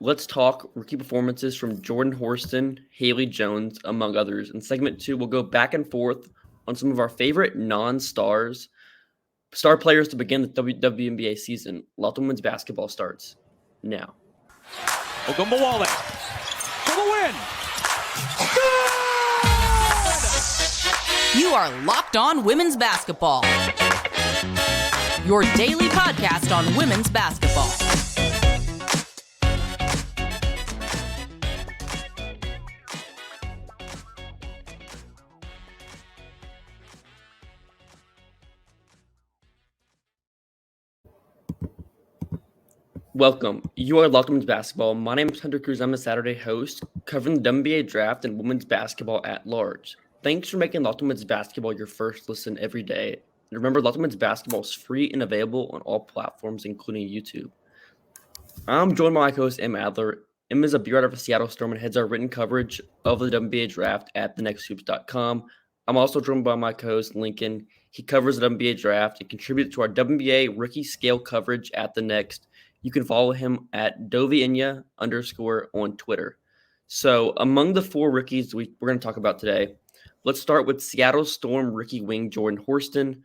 let's talk rookie performances from Jordan Horston, Haley Jones, among others. In segment 2, we'll go back and forth on some of our favorite star players to begin the WNBA season. Lotte women's basketball starts now. Ogunbowale for the win. Good! You are Locked On Women's Basketball, your daily podcast on women's basketball. Welcome. You are Locked On Women's Basketball. My name is Hunter Cruse. I'm a Saturday host covering the WNBA draft and women's basketball at large. Thanks for making Locked On Women's Basketball your first listen every day. And remember, Locked On Women's Basketball is free and available on all platforms, including YouTube. I'm joined by my co-host, Em Adler. Em is a beat writer for Seattle Storm and heads our written coverage of the WNBA draft at thenexthoops.com. I'm also joined by my co-host, Lincoln. He covers the WNBA draft and contributes to our WNBA rookie scale coverage at The Next. You can follow him at Dovienya _ on Twitter. So among the 4 rookies we're going to talk about today, let's start with Seattle Storm rookie wing Jordan Horston.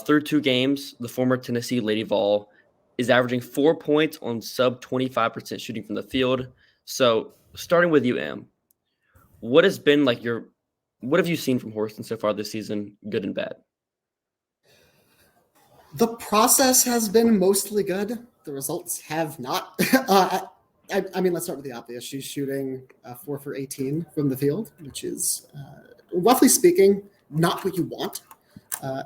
Through 2 games, the former Tennessee Lady Vol is averaging 4 points on sub 25% shooting from the field. So starting with you, Em, what have you seen from Horston so far this season, good and bad? The process has been mostly good. The results have not. Let's start with the obvious. She's shooting 4 for 18 from the field, which is, roughly speaking, not what you want.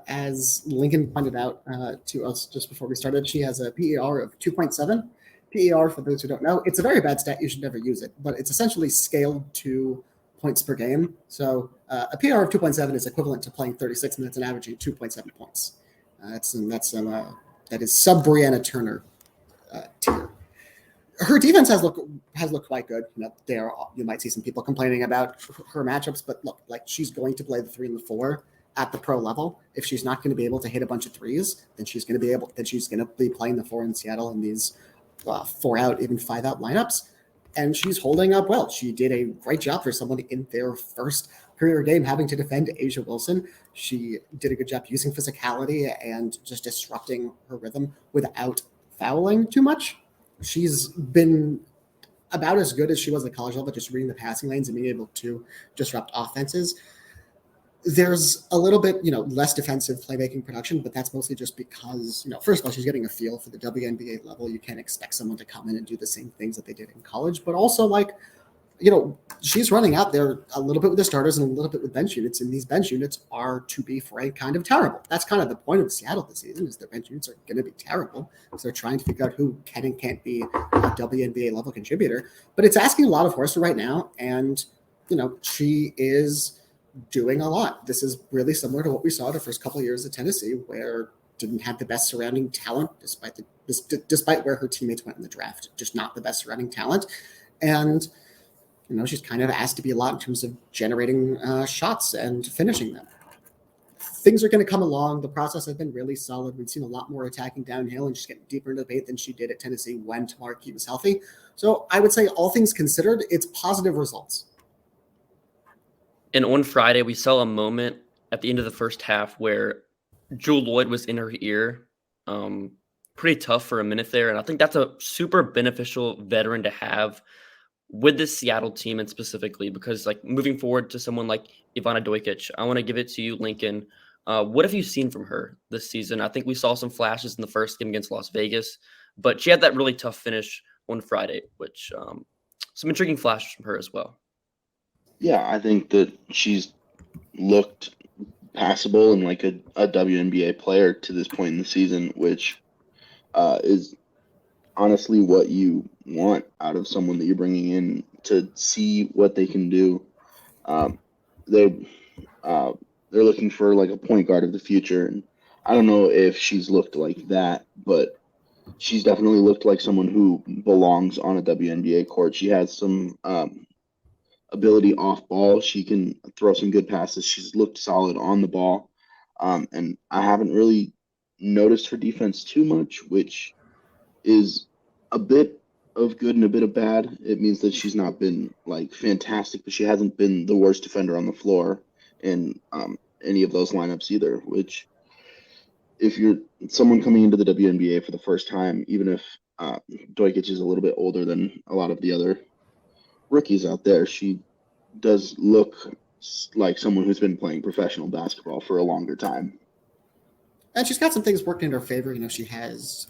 As Lincoln pointed out to us just before we started, she has a PER of 2.7. PER, for those who don't know, it's a very bad stat. You should never use it, but it's essentially scaled to points per game. So a PER of 2.7 is equivalent to playing 36 minutes and averaging 2.7 points. That is sub Brianna Turner tier. Her defense has looked quite good. You might see some people complaining about her matchups, but look, like, she's going to play the 3 and the 4 at the pro level. If she's not going to be able to hit a bunch of threes, then she's going to be playing the 4 in Seattle in these 4 out, even 5 out lineups, and she's holding up well. She did a great job for someone in their first career game having to defend A'ja Wilson. She did a good job using physicality and just disrupting her rhythm without fouling too much. She's been about as good as she was at college level, just reading the passing lanes and being able to disrupt offenses. There's a little bit, less defensive playmaking production, but that's mostly just because, first of all, she's getting a feel for the WNBA level. You can't expect someone to come in and do the same things that they did in college, but also, she's running out there a little bit with the starters and a little bit with bench units, and these bench units are, to be frank, kind of terrible. That's kind of the point of Seattle this season, is their bench units are going to be terrible because they're trying to figure out who can and can't be a WNBA level contributor. But it's asking a lot of Horston right now, and, she is doing a lot. This is really similar to what we saw the first couple of years at Tennessee, where didn't have the best surrounding talent, despite where her teammates went in the draft, just not the best surrounding talent. And she's kind of asked to be a lot in terms of generating shots and finishing them. Things are going to come along. The process has been really solid. We've seen a lot more attacking downhill and just getting deeper into the paint than she did at Tennessee when Tamara Key was healthy. So I would say, all things considered, it's positive results. And on Friday, we saw a moment at the end of the first half where Jewel Lloyd was in her ear. Pretty tough for a minute there. And I think that's a super beneficial veteran to have with this Seattle team, and specifically because, moving forward to someone like Ivana Dragic, I want to give it to you, Lincoln. What have you seen from her this season? I think we saw some flashes in the first game against Las Vegas, but she had that really tough finish on Friday, which some intriguing flashes from her as well. Yeah, I think that she's looked passable and like a WNBA player to this point in the season, which is honestly what you want out of someone that you're bringing in, to see what they can do. They're looking for like a point guard of the future, and I don't know if she's looked like that, but she's definitely looked like someone who belongs on a WNBA court. She has some ability off ball. She can throw some good passes. She's looked solid on the ball, and I haven't really noticed her defense too much, which is a bit of good and a bit of bad. It means that she's not been like fantastic, but she hasn't been the worst defender on the floor in any of those lineups either. Which, if you're someone coming into the WNBA for the first time, even if Dragic is a little bit older than a lot of the other rookies out there, she does look like someone who's been playing professional basketball for a longer time. And she's got some things working in her favor. She has,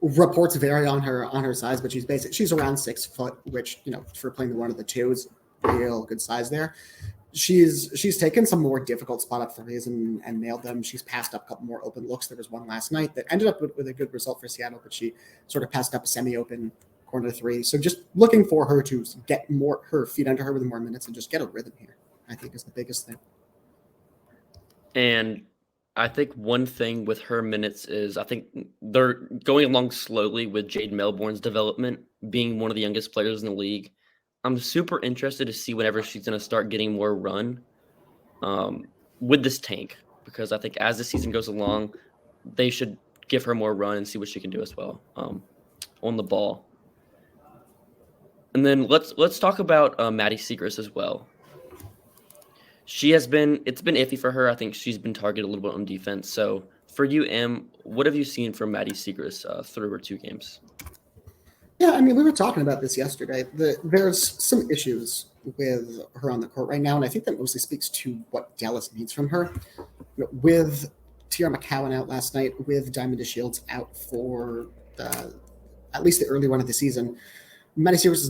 reports vary on her size, but she's around 6 foot, which, for playing the one of the two is real good size there. She's taken some more difficult spot up threes and nailed them. She's passed up a couple more open looks. There was one last night that ended up with a good result for Seattle, but she sort of passed up a semi-open corner three. So just looking for her to get her feet under her with more minutes and just get a rhythm here, I think, is the biggest thing. And I think one thing with her minutes is I think they're going along slowly with Jade Melbourne's development, being one of the youngest players in the league. I'm super interested to see whenever she's going to start getting more run with this tank, because I think as the season goes along, they should give her more run and see what she can do as well on the ball. And then let's talk about Maddie Siegrist as well. It's been iffy for her. I think she's been targeted a little bit on defense. So for you, Em, what have you seen from Maddie Siegrist through her 2 games? Yeah, we were talking about this yesterday. There's some issues with her on the court right now, and I think that mostly speaks to what Dallas needs from her. With Tiara McCowan out last night, with Diamond Shields out for at least the early one of the season, Maddie Siegrist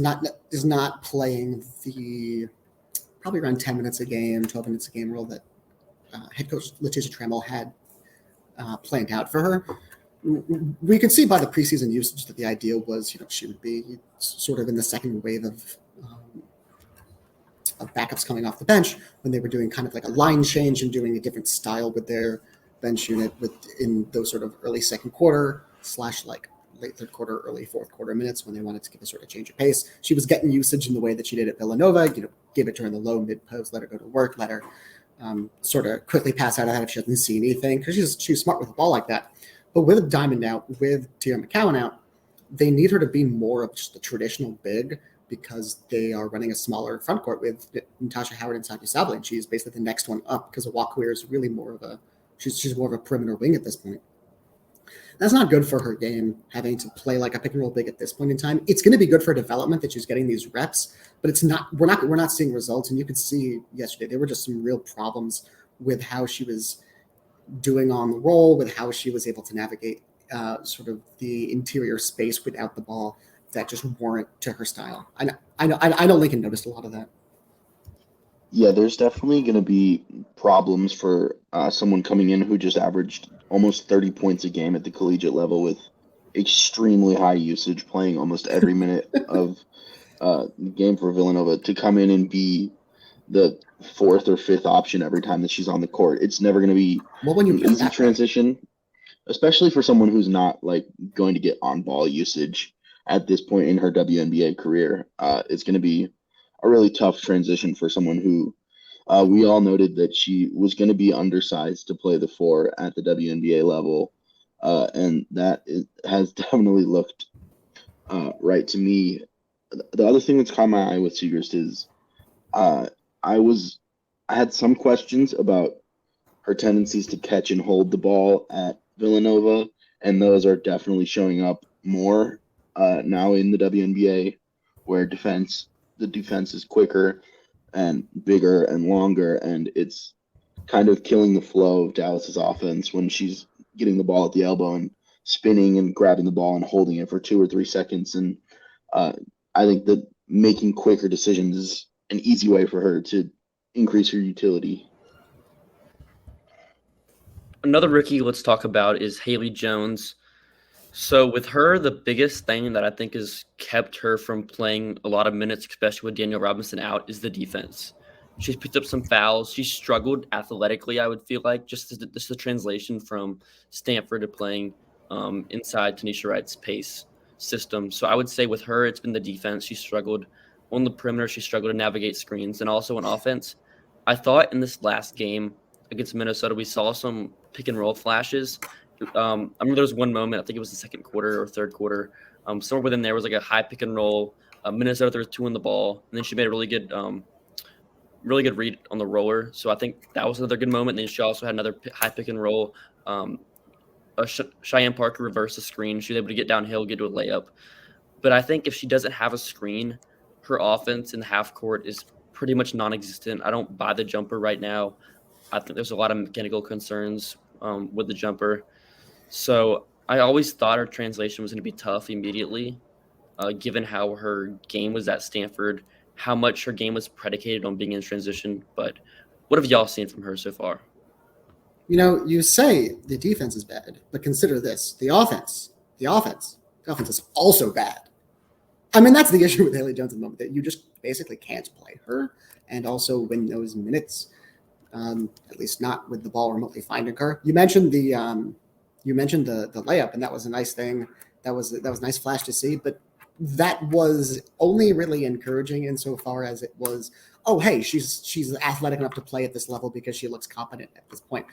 is not playing the probably around 10 minutes a game, 12 minutes a game role that head coach Letitia Trammell had planned out for her. We could see by the preseason usage that the idea was, she would be sort of in the second wave of backups coming off the bench when they were doing kind of like a line change and doing a different style with their bench unit in those sort of early second quarter / like late third quarter, early fourth quarter minutes when they wanted to give a sort of change of pace. She was getting usage in the way that she did at Villanova, give it to her in the low mid post, let her go to work, let her sort of quickly pass out of that if she doesn't see anything, because she's smart with the ball like that. But with Diamond out, with Tiara McCowan out, they need her to be more of just the traditional big, because they are running a smaller front court with Natasha Howard and Satou Sabally, and she's basically the next one up, because Awakweir is really she's more of a perimeter wing at this point. That's not good for her game, having to play like a pick and roll big at this point in time. It's going to be good for development that she's getting these reps, but it's not. We're not seeing results. And you could see yesterday there were just some real problems with how she was doing on the roll, with how she was able to navigate sort of the interior space without the ball that just weren't to her style. I know Lincoln noticed a lot of that. Yeah, there's definitely going to be problems for someone coming in who just averaged almost 30 points a game at the collegiate level with extremely high usage, playing almost every minute of the game for Villanova, to come in and be the 4th or 5th option every time that she's on the court. It's never going to be an easy transition, especially for someone who's not like going to get on ball usage at this point in her WNBA career. It's going to be a really tough transition for someone who we all noted that she was going to be undersized to play the 4 at the WNBA level. And that has definitely looked right to me. The other thing that's caught my eye with Siegrist is I had some questions about her tendencies to catch and hold the ball at Villanova, and those are definitely showing up more now in the WNBA, where the defense is quicker and bigger and longer, and it's kind of killing the flow of Dallas's offense when she's getting the ball at the elbow and spinning and grabbing the ball and holding it for 2 or 3 seconds. And I think that making quicker decisions is an easy way for her to increase her utility. Another rookie let's talk about is Haley Jones. So with her, the biggest thing that I think has kept her from playing a lot of minutes, especially with Danielle Robinson out, is the defense. She's picked up some fouls. She struggled athletically, I would feel like, just the translation from Stanford to playing inside Tanisha Wright's pace system. So I would say with her, it's been the defense. She struggled on the perimeter. She struggled to navigate screens, and also on offense. I thought in this last game against Minnesota, we saw some pick and roll flashes. I remember there was one moment, I think it was the second quarter or third quarter, Somewhere within there was like a high pick and roll. Minnesota, there was 2 on the ball, and then she made a really good read on the roller. So I think that was another good moment. And then she also had another high pick and roll. Cheyenne Parker reversed the screen. She was able to get downhill, get to a layup. But I think if she doesn't have a screen, her offense in the half court is pretty much non-existent. I don't buy the jumper right now. I think there's a lot of mechanical concerns with the jumper. So I always thought her translation was going to be tough immediately, given how her game was at Stanford, how much her game was predicated on being in transition. But what have y'all seen from her so far? You say the defense is bad, but consider this: the offense is also bad. I mean, that's the issue with Haley Jones at the moment, that you just basically can't play her and also win those minutes, at least not with the ball remotely finding her. You mentioned the layup, and that was a nice thing. That was a nice flash to see, but that was only really encouraging insofar as it was, oh, hey, she's athletic enough to play at this level because she looks competent at this point.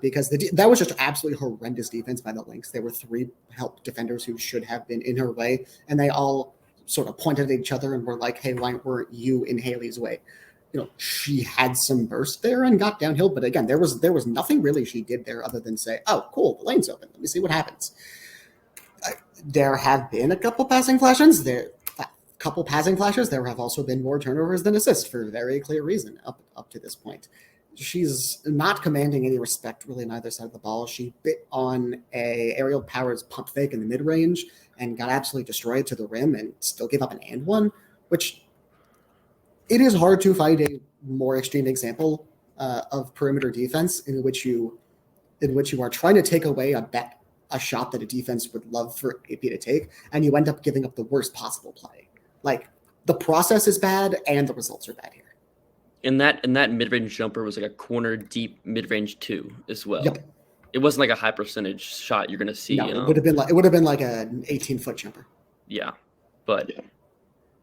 Because that was just absolutely horrendous defense by the Lynx. There were 3 help defenders who should have been in her way, and they all sort of pointed at each other and were like, hey, why weren't you in Haley's way? She had some burst there and got downhill, but again, there was nothing really she did there other than say, oh, cool, the lane's open. Let me see what happens. There have been a couple passing flashes. There have also been more turnovers than assists for very clear reason up to this point. She's not commanding any respect really on either side of the ball. She bit on a Aerial Powers pump fake in the mid-range and got absolutely destroyed to the rim and still gave up an and one, which it is hard to find a more extreme example of perimeter defense in which you are trying to take away a shot that a defense would love for AP to take, and you end up giving up the worst possible play. Like, the process is bad and the results are bad here. And that mid-range jumper was like a corner deep mid-range 2 as well. Yep. It wasn't like a high percentage shot you're going to see. No, it would have been like an 18-foot jumper. Yeah. But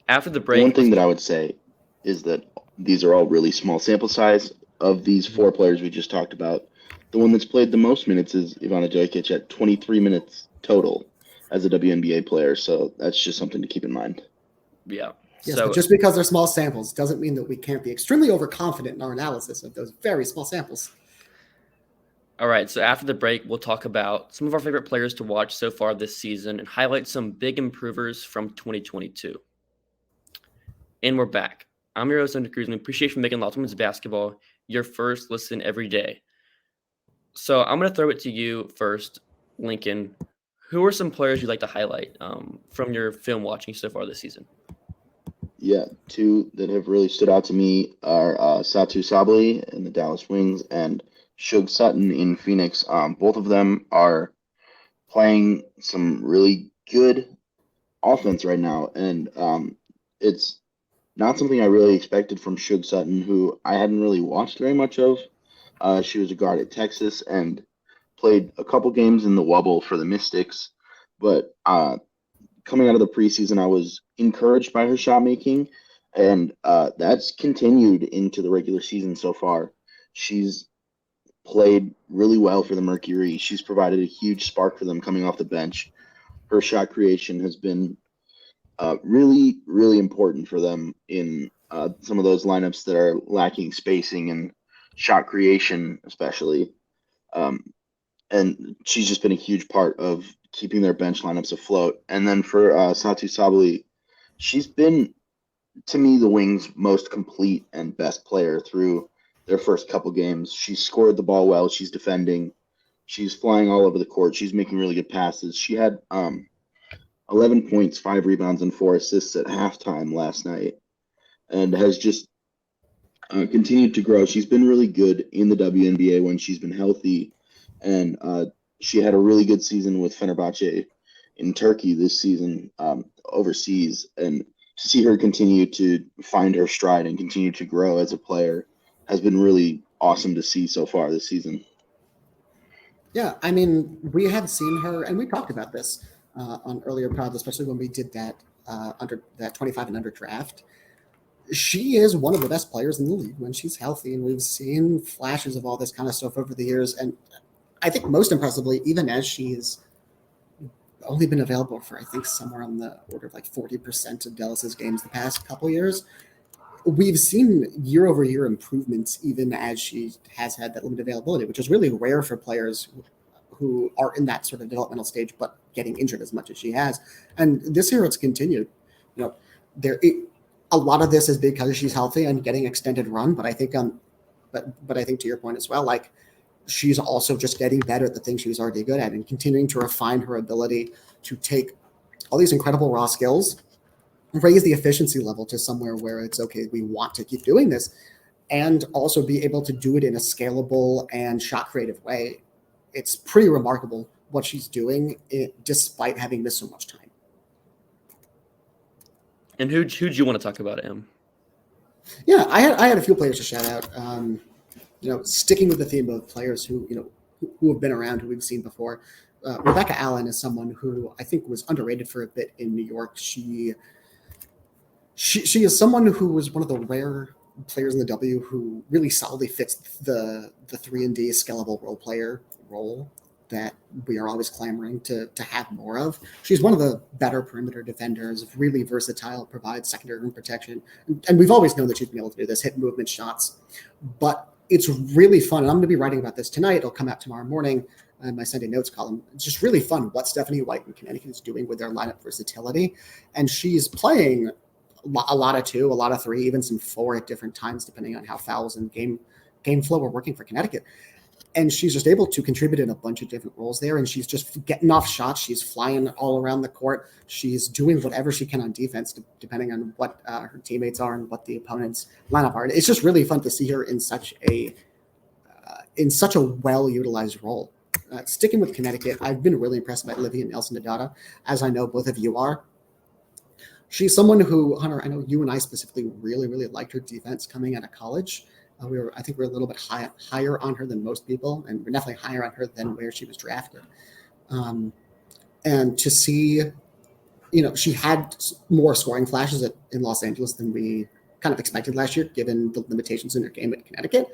after the break, one thing that I would say is that these are all really small sample size. Of these 4 players we just talked about, the one that's played the most minutes is Ivana Dragic at 23 minutes total as a WNBA player. So that's just something to keep in mind. Yeah. Yes, so, but just because they're small samples doesn't mean that we can't be extremely overconfident in our analysis of those very small samples. All right, so after the break, we'll talk about some of our favorite players to watch so far this season and highlight some big improvers from 2022. And we're back. I'm your host, Hunter Cruse, and we appreciate you for making Locked On Women's Basketball your first listen every day. So I'm going to throw it to you first, Lincoln. Who are some players you'd like to highlight from your film watching so far this season? Yeah, 2 that have really stood out to me are Satou Sabally in the Dallas Wings and Sutton in Phoenix. Both of them are playing some really good offense right now, and it's not something I really expected from Sutton, who I hadn't really watched very much of. She was a guard at Texas and played a couple games in the Wubble for the Mystics, but coming out of the preseason, I was encouraged by her shot making, and that's continued into the regular season so far. She's played really well for the Mercury. She's provided a huge spark for them coming off the bench. Her shot creation has been really, really important for them in some of those lineups that are lacking spacing and shot creation, especially. And she's just been a huge part of keeping their bench lineups afloat. And then for Satou Sabally, she's been, to me, the Wings' most complete and best player through their first couple games. She's scored the ball well. She's defending. She's flying all over the court. She's making really good passes. She had 11 points, 5 rebounds, and 4 assists at halftime last night, and has just continued to grow. She's been really good in the WNBA when she's been healthy, and she had a really good season with Fenerbahce in Turkey this season overseas, and to see her continue to find her stride and continue to grow as a player has been really awesome to see so far this season. Yeah, I mean, we have seen her, and we talked about this on earlier pods, especially when we did that under that 25 and under draft. She is one of the best players in the league when she's healthy, and we've seen flashes of all this kind of stuff over the years. And I think most impressively, even as she's only been available for, I think, somewhere on the order of like 40% of Dallas's games the past couple years. We've seen year over year improvements even as she has had that limited availability, which is really rare for players who are in that sort of developmental stage, but getting injured as much as she has. And this year it's continued. A lot of this is because she's healthy and getting extended run, but I think but I think to your point as well, like she's also just getting better at the things she was already good at and continuing to refine her ability to take all these incredible raw skills, raise the efficiency level to somewhere where it's okay, we want to keep doing this, and also be able to do it in a scalable and shot creative way. It's pretty remarkable what she's doing despite having missed so much time. And who'd you want to talk about, Em? Yeah, I had a few players to shout out. Sticking with the theme of players who have been around, who we've seen before. Rebecca Allen is someone who I think was underrated for a bit in New York. She is someone who was one of the rare players in the W who really solidly fits the 3-and-D scalable role player role that we are always clamoring to have more of. She's one of the better perimeter defenders, really versatile, provides secondary rim protection. And we've always known that she's been able to do this, hit movement shots. But it's really fun. And I'm going to be writing about this tonight. It'll come out tomorrow morning in my Sunday notes column. It's just really fun what Stephanie White in Connecticut is doing with their lineup versatility. And she's playing a lot of 2, a lot of 3, even some 4 at different times, depending on how fouls and game flow are working for Connecticut. And she's just able to contribute in a bunch of different roles there. And she's just getting off shots. She's flying all around the court. She's doing whatever she can on defense, depending on what her teammates are and what the opponent's lineup are. It's just really fun to see her in such a well-utilized role. Sticking with Connecticut, I've been really impressed by Lydia Nelson-Nadata, as I know both of you are. She's someone who, Hunter, I know you and I specifically really, really liked her defense coming out of college. I think we're a little bit higher on her than most people, and we're definitely higher on her than where she was drafted. And to see, she had more scoring flashes in Los Angeles than we kind of expected last year, given the limitations in her game at Connecticut.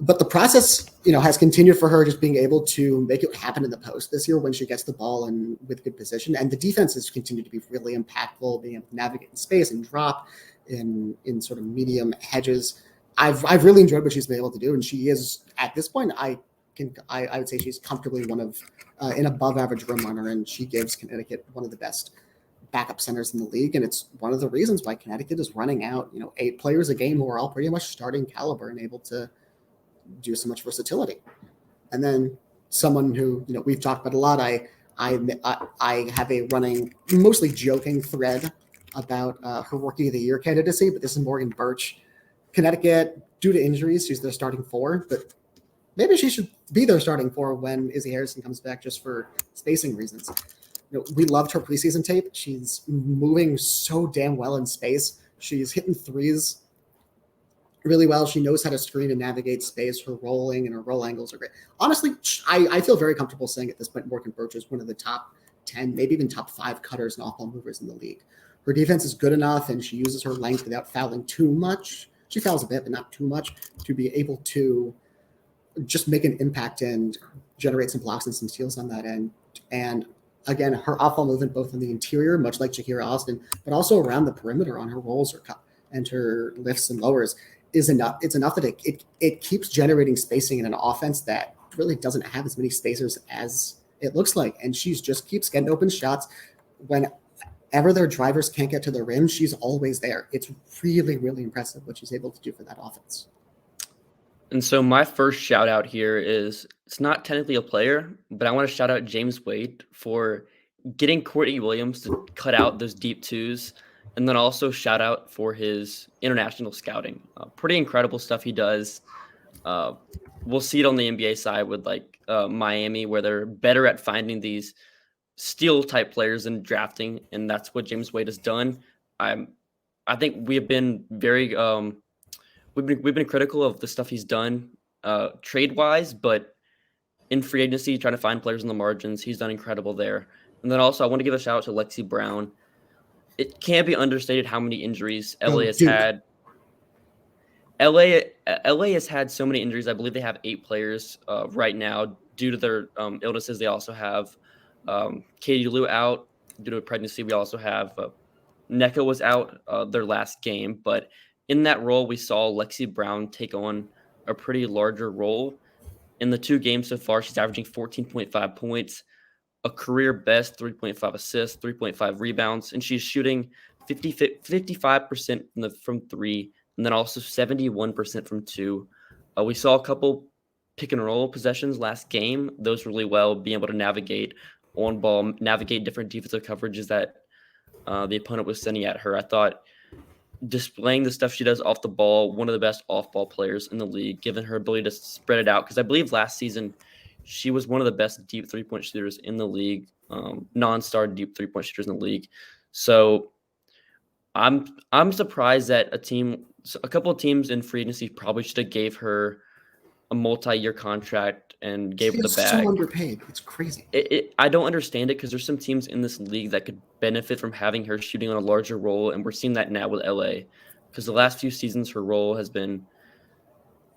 But the process, has continued for her, just being able to make it happen in the post this year when she gets the ball and with good position. And the defense has continued to be really impactful, being able to navigate in space and drop in sort of medium hedges. I've really enjoyed what she's been able to do, and she is at this point. I would say she's comfortably one of an above average rim runner, and she gives Connecticut one of the best backup centers in the league. And it's one of the reasons why Connecticut is running out 8 players a game who are all pretty much starting caliber and able to do so much versatility. And then someone who we've talked about a lot. I have a running, mostly joking thread about her Rookie of the Year candidacy, but this is Morgan Birch. Connecticut, due to injuries, she's their starting 4, but maybe she should be their starting 4 when Izzy Harrison comes back, just for spacing reasons. We loved her preseason tape. She's moving so damn well in space. She's hitting threes really well. She knows how to screen and navigate space. Her rolling and her roll angles are great. Honestly, I feel very comfortable saying at this point Morgan Birch is one of the top 10, maybe even top 5 cutters and off-ball movers in the league. Her defense is good enough, and she uses her length without fouling too much. She fouls a bit, but not too much, to be able to just make an impact and generate some blocks and some steals on that end. And again, her off-ball movement, both in the interior, much like Shakira Austin, but also around the perimeter on her rolls and her lifts and lowers, is enough. It's enough that it keeps generating spacing in an offense that really doesn't have as many spacers as it looks like. And she's just keeps getting open shots. Whenever their drivers can't get to the rim, she's always there. It's really, really impressive what she's able to do for that offense. And so my first shout out here is, it's not technically a player, but I want to shout out James Wade for getting Courtney Williams to cut out those deep 2s. And then also shout out for his international scouting. Pretty incredible stuff he does. We'll see it on the NBA side with Miami, where they're better at finding these steal type players and drafting, and that's what James Wade has done. I think we have been very we've been critical of the stuff he's done trade wise, but in free agency, trying to find players in the margins, he's done incredible there. And then also I want to give a shout out to Lexi Brown. It can't be understated how many injuries LA has had. LA has had so many injuries. I believe they have 8 players right now due to their illnesses. They also have Katie Lou out due to a pregnancy. We also have NECA was out their last game, but in that role, we saw Lexi Brown take on a pretty larger role. In the 2 games so far, she's averaging 14.5 points, a career best 3.5 assists, 3.5 rebounds, and she's shooting 55% from 3, and then also 71% from 2. We saw a couple pick and roll possessions last game. Those really well, being able to navigate on ball, navigate different defensive coverages that the opponent was sending at her. I thought displaying the stuff she does off the ball, one of the best off-ball players in the league, given her ability to spread it out. Because I believe last season she was one of the best deep three-point shooters in the league, non-star deep three-point shooters in the league. So I'm surprised that a couple of teams in free agency probably should have gave her a multi-year contract and gave her the bag. So underpaid. It's crazy. I don't understand it because there's some teams in this league that could benefit from having her shooting on a larger role, and we're seeing that now with LA. Because the last few seasons, her role has been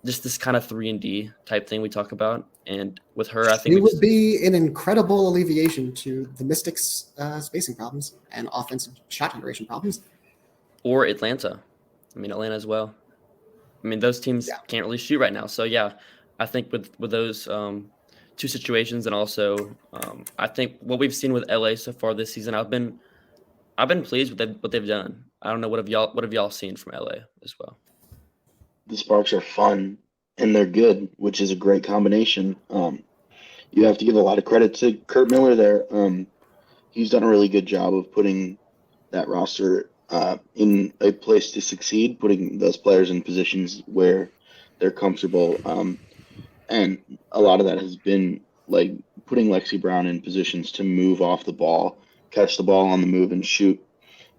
just this kind of 3-and-D type thing we talk about. And with her, I think it would be an incredible alleviation to the Mystics' spacing problems and offensive shot generation problems. Or Atlanta. I mean, Atlanta as well. I mean, those teams can't really shoot right now. So, yeah, I think with those 2 situations, and also I think what we've seen with LA so far this season, I've been pleased with what they've done. I don't know, what have y'all seen from LA as well? The Sparks are fun and they're good, which is a great combination. You have to give a lot of credit to Kurt Miller there. He's done a really good job of putting that roster in a place to succeed, putting those players in positions where they're comfortable. And a lot of that has been like putting Lexi Brown in positions to move off the ball, catch the ball on the move and shoot,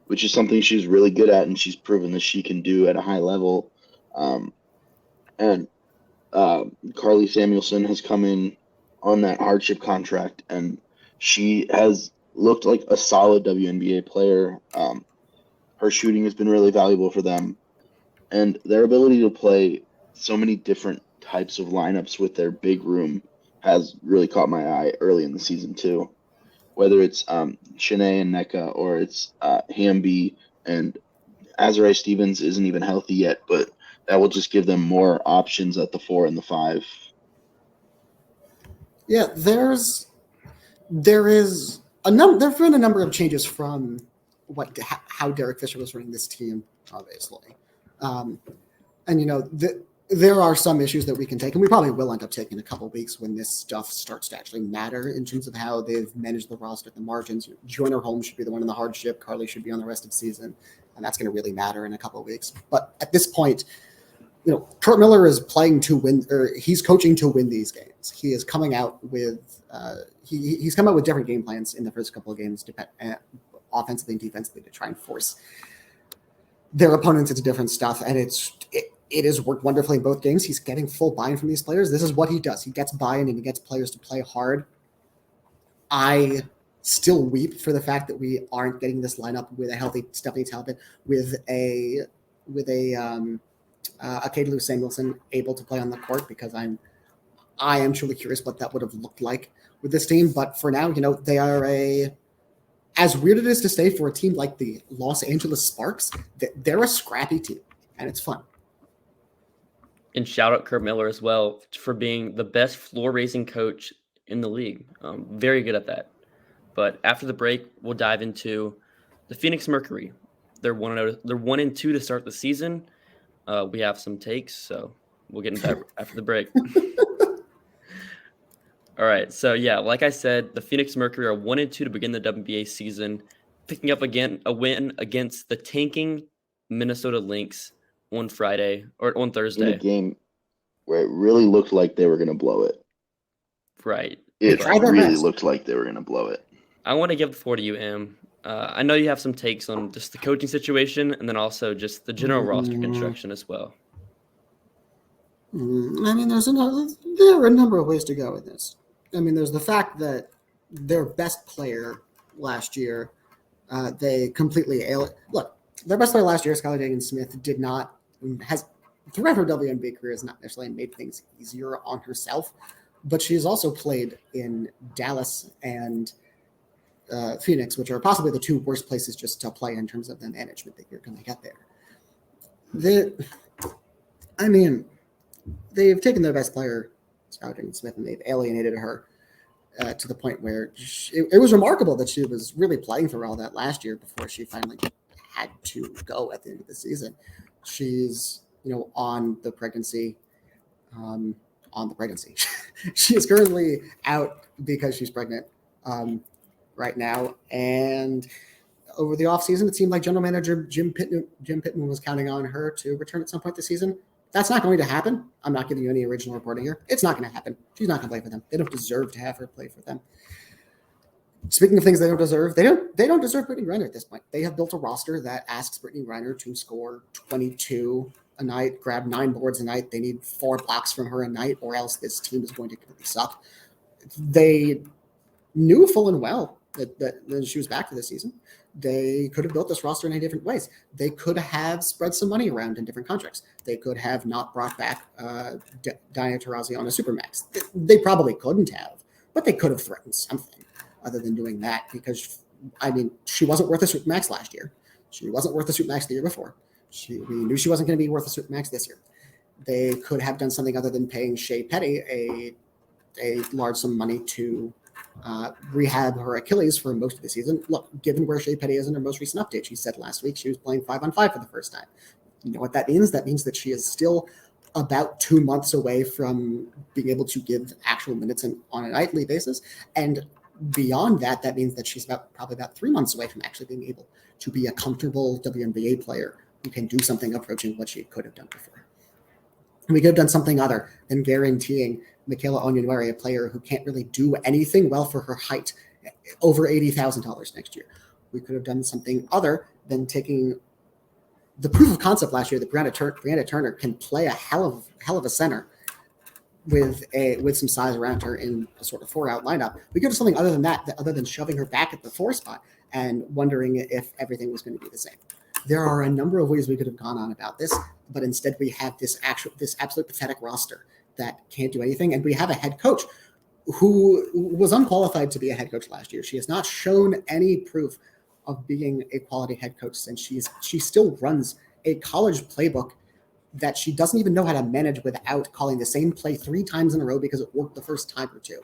which is something she's really good at and she's proven that she can do at a high level. And Carly Samuelson has come in on that hardship contract and she has looked like a solid WNBA player. Her shooting has been really valuable for them, and their ability to play so many different types of lineups with their big room has really caught my eye early in the season too. Whether it's Shanae and NECA or it's Hamby, and Azariah Stevens isn't even healthy yet, but that will just give them more options at the 4 and the 5. Yeah, there is there've been a number of changes from how Derek Fisher was running this team, obviously. And, there are some issues that we can take, and we probably will end up taking a couple of weeks when this stuff starts to actually matter in terms of how they've managed the roster at the margins. Joyner Holmes should be the one in the hardship. Carly should be on the rest of the season, and that's going to really matter in a couple of weeks. But at this point, Kurt Miller is playing to win, or he's coaching to win these games. He is coming out with he's come out with different game plans in the first couple of games, offensively and defensively, to try and force their opponents into different stuff. And it has worked wonderfully in both games. He's getting full buy-in from these players. This is what he does. He gets buy-in and he gets players to play hard. I still weep for the fact that we aren't getting this lineup with a healthy Stephanie Talbot, with a Katie Lou Samuelson able to play on the court, because I am truly curious what that would have looked like with this team. But for now, they are as weird it is to say for a team like the Los Angeles Sparks, they're a scrappy team, and it's fun. And shout out Kurt Miller as well for being the best floor-raising coach in the league. Very good at that. But after the break, we'll dive into the Phoenix Mercury. They're 1-2 to start the season. We have some takes, so we'll get into that after the break. All right, so yeah, like I said, the Phoenix Mercury are 1-2 to begin the WNBA season, picking up again a win against the tanking Minnesota Lynx on Friday or on Thursday. In a game where it really looked like they were going to blow it. Right. It really looked like they were going to blow it. I want to give the floor to you, Em. I know you have some takes on just the coaching situation and then also just the general roster construction as well. I mean, there are a number of ways to go with this. I mean, there's the fact that their best player last year, they completely look. Their best player last year, Skylar Diggins-Smith, has throughout her WNBA career has not necessarily made things easier on herself, but she has also played in Dallas and Phoenix, which are possibly the two worst places just to play in terms of the management that you're going to get there. They've taken their best player, Scouting Smith, and they've alienated her to the point where it was remarkable that she was really playing for all that last year before she finally had to go at the end of the season. She's, on the pregnancy. She is currently out because she's pregnant right now. And over the offseason, it seemed like general manager Jim Pittman was counting on her to return at some point this season. That's not going to happen. I'm not giving you any original reporting here. It's not going to happen. She's not going to play for them. They don't deserve to have her play for them. Speaking of things they don't deserve, they don't deserve Brittany Griner at this point. They have built a roster that asks Brittany Griner to score 22 a night, grab 9 boards a night. They need 4 blocks from her a night, or else this team is going to completely suck. They knew full and well that when she was back for the season, they could have built this roster in 8 different ways. They could have spread some money around in different contracts. They could have not brought back Diana Taurasi on a supermax. They probably couldn't have, but they could have threatened something other than doing that, because, she wasn't worth a supermax last year. She wasn't worth a supermax the year before. We knew she wasn't going to be worth a supermax this year. They could have done something other than paying Shea Petty a large sum of money to rehab her Achilles for most of the season. Look, given where Shea Petty is in her most recent update, she said last week she was playing 5-on-5 for the first time. You know what that means? That means that she is still about 2 months away from being able to give actual minutes on a nightly basis. And beyond that, that means that she's probably about 3 months away from actually being able to be a comfortable WNBA player who can do something approaching what she could have done before. And we could have done something other than guaranteeing Michaela Onyenwere, a player who can't really do anything well for her height, over $80,000 next year. We could have done something other than taking the proof of concept last year that Brianna Turner can play a hell of a center with some size around her in a sort of 4-out lineup. We could have something other than that, other than shoving her back at the 4 spot and wondering if everything was going to be the same. There are a number of ways we could have gone on about this, but instead we have this absolute pathetic roster that can't do anything. And we have a head coach who was unqualified to be a head coach last year. She has not shown any proof of being a quality head coach since she still runs a college playbook that she doesn't even know how to manage without calling the same play 3 times in a row because it worked the first time or 2.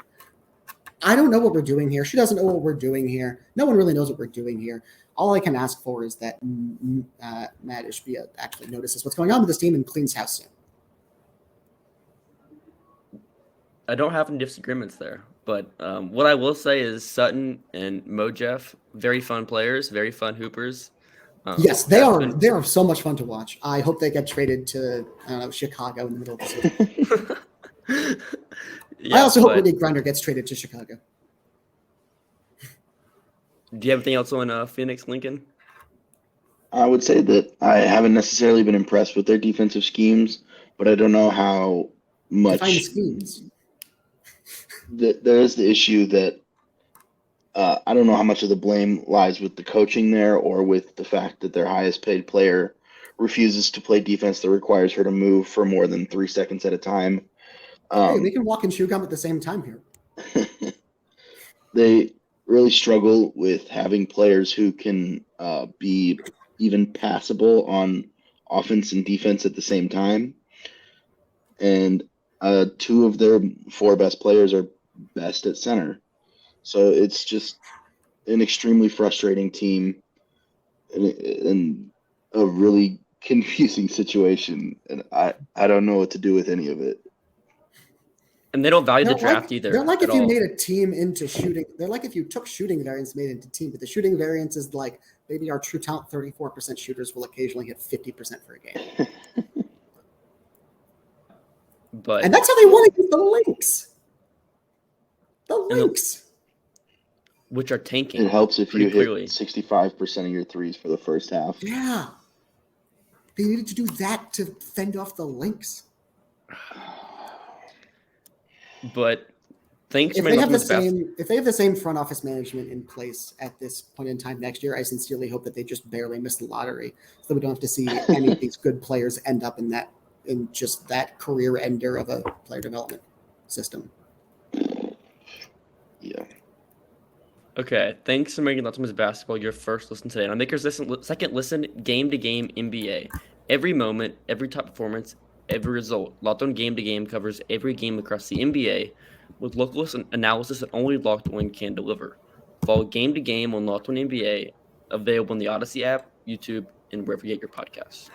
I don't know what we're doing here. She doesn't know what we're doing here. No one really knows what we're doing here. All I can ask for is that Matt Ishbia actually notices what's going on with this team and cleans house soon. I don't have any disagreements there, but what I will say is Sutton and Mojef, very fun players, very fun hoopers. Yes, they are. They are so much fun to watch. I hope they get traded to Chicago in the middle of the season. I also hope Brittany Griner gets traded to Chicago. Do you have anything else on Phoenix, Lincoln? I would say that I haven't necessarily been impressed with their defensive schemes, but I don't know how much. Define schemes. There is the issue that I don't know how much of the blame lies with the coaching there or with the fact that their highest paid player refuses to play defense that requires her to move for more than 3 seconds at a time. Hey, they can walk and chew gum at the same time here. They really struggle with having players who can be even passable on offense and defense at the same time. And 2 of their 4 best players are best at center. So it's just an extremely frustrating team and a really confusing situation. And I don't know what to do with any of it. And they don't value the draft either. They're like if you made a team into shooting. They're like if you took shooting variance, made it into team, but the shooting variance is like maybe our true talent 34% shooters will occasionally hit 50% for a game. And that's how they won against the Lynx. The Lynx. Which are tanking. It helps if you hit 65% of your threes for the first half. Yeah. They needed to do that to fend off the Lynx. But thanks if they have the same front office management in place at this point in time next year, I sincerely hope that they just barely miss the lottery so that we don't have to see any of these good players end up in just that career ender of a player development system. Yeah. Okay, thanks for making Locked On Women's Basketball your first listen today. And I'll make your second listen game to game NBA. Every moment, every top performance, every result. Locked On Game to Game covers every game across the NBA with local analysis that only Locked On can deliver. Follow Game to Game on Locked On NBA, available in the Odyssey app, YouTube, and wherever you get your podcasts.